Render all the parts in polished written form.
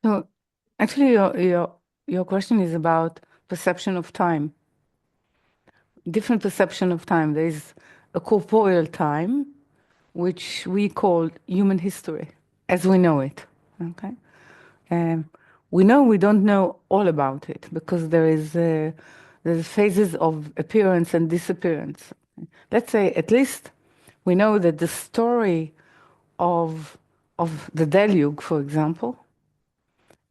So actually, your question is about perception of time, different perception of time. There is a corporeal time, which we call human history, as we know it. Okay, um, we know we don't know all about it because there's phases of appearance and disappearance. Let's say at least we know that the story of the deluge, for example,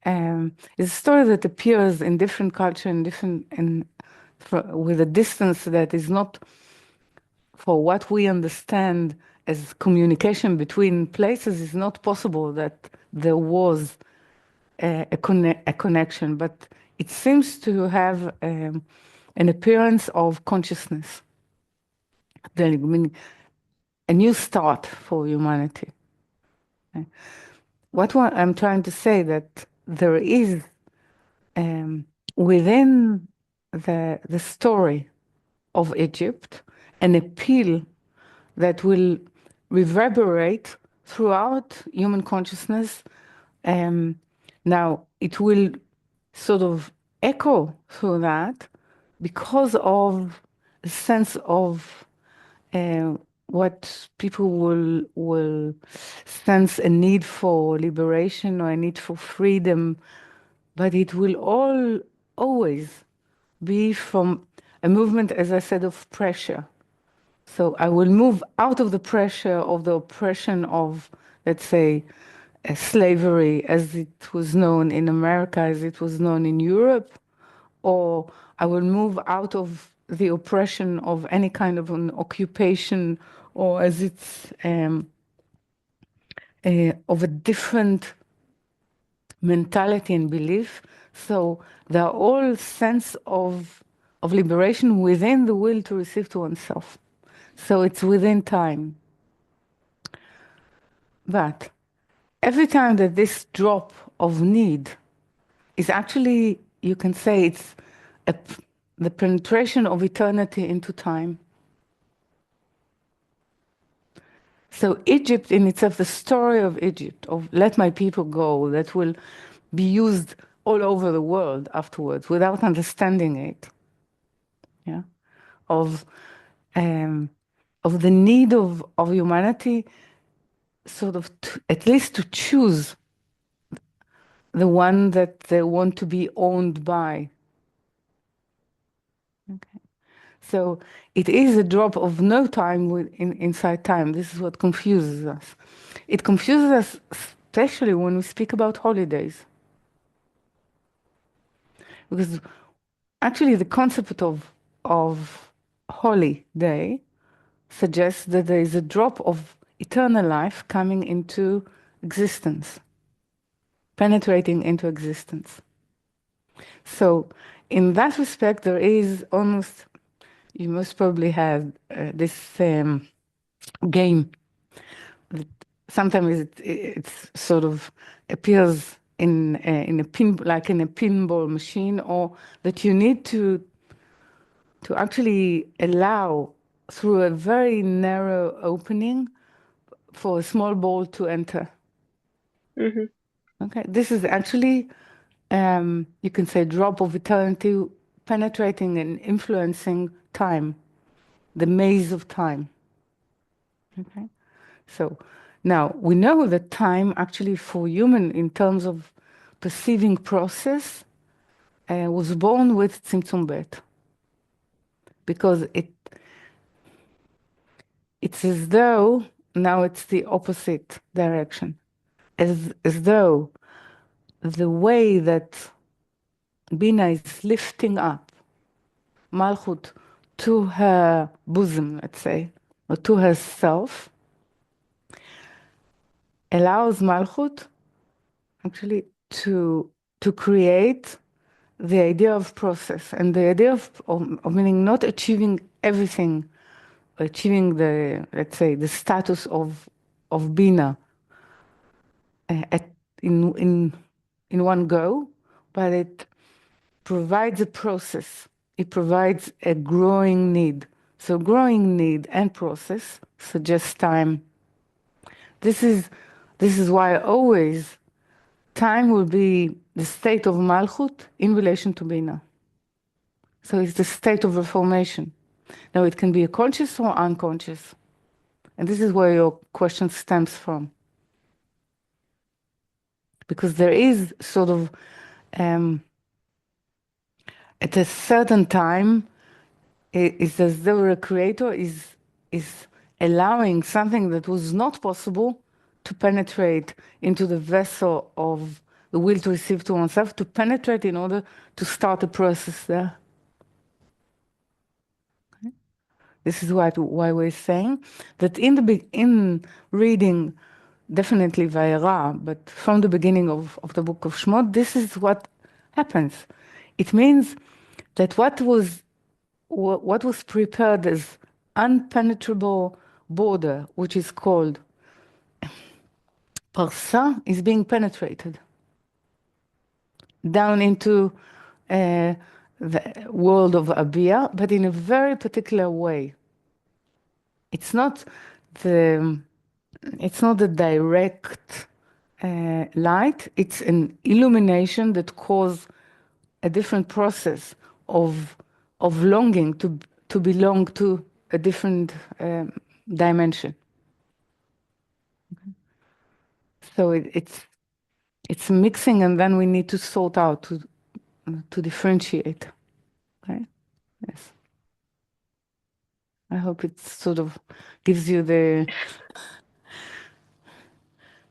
is a story that appears in different culture and different and with a distance that is not for what we understand as communication between places is not possible that there was a connection, but it seems to have an appearance of consciousness, meaning a new start for humanity. What I'm trying to say that there is um, within the story of Egypt an appeal that will reverberate throughout human consciousness. Now, it will sort of echo through that because of a sense of uh, what people will sense a need for liberation or a need for freedom, but it will all always be from a movement, as I said, of pressure. So I will move out of the pressure of the oppression of, let's say, slavery as it was known in America, as it was known in Europe, or I will move out of the oppression of any kind of an occupation, or as it's of a different mentality and belief. So there are all sense of liberation within the will to receive to oneself. So it's within time. But every time that this drop of need is actually, you can say it's a, the penetration of eternity into time. So Egypt in itself, the story of Egypt, of let my people go, that will be used all over the world afterwards without understanding it. Yeah, of um, of the need of humanity, sort of at least to choose the one that they want to be owned by. Okay. So it is a drop of no time inside time. This is what confuses us. It confuses us, especially when we speak about holidays, because actually the concept of holy day suggests that there is a drop of eternal life coming into existence, penetrating into existence. So, in that respect, there is almost, you must probably have this game. That sometimes it's sort of appears in a pin, like in a pinball machine, or that you need to actually allow through a very narrow opening for a small ball to enter. Mm-hmm. Okay, this is actually, you can say, drop of eternity penetrating and influencing time, the maze of time. Okay, so now we know that time actually for human, in terms of perceiving process, was born with Tzimtzum Bet because it's as though now it's the opposite direction, as though the way that Bina is lifting up Malchut to her bosom, let's say, or to herself, allows Malchut actually to create the idea of process and the idea of meaning not achieving everything, achieving the, let's say, the status of Bina at, in one go, but it provides a process. It provides a growing need. So growing need and process suggest time. This is this is why always time will be the state of Malchut in relation to Bina. So it's the state of reformation. Now it can be a conscious or unconscious. And this is where your question stems from. Because there is sort of, at a certain time, it's as though a creator is allowing something that was not possible to penetrate into the vessel of the will to receive to oneself, to penetrate in order to start a process there. This is why we're saying that in reading definitely Vayera, but from the beginning of the book of Shmot, this is what happens. It means that what was prepared as unpenetrable border, which is called Parsa, is being penetrated down into the world of Abia, but in a very particular way. It's not the direct light. It's an illumination that causes a different process of longing to belong to a different dimension. So it's mixing, and then we need to sort out to differentiate. Okay. Yes. I hope it sort of gives you the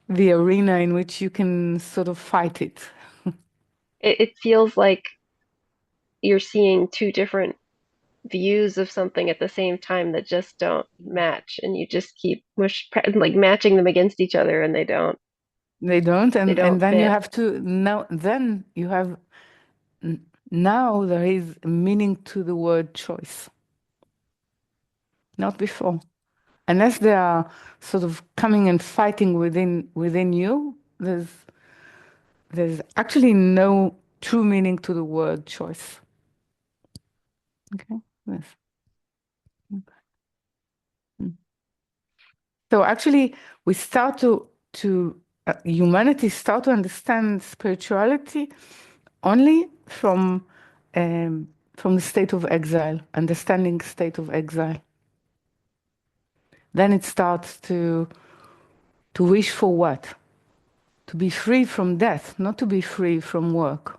arena in which you can sort of fight it. It feels like you're seeing two different views of something at the same time that just don't match, and you just keep like matching them against each other, and They don't, they and don't then you fit. have to now. Then you have now there is a meaning to the word choice, not before. Unless they are sort of coming and fighting within you, there's actually no true meaning to the word choice. Okay. Yes. Mm. So actually, we start to humanity start to understand spirituality only from the state of exile, understanding state of exile. Then it starts to wish for what? To be free from death, not to be free from work.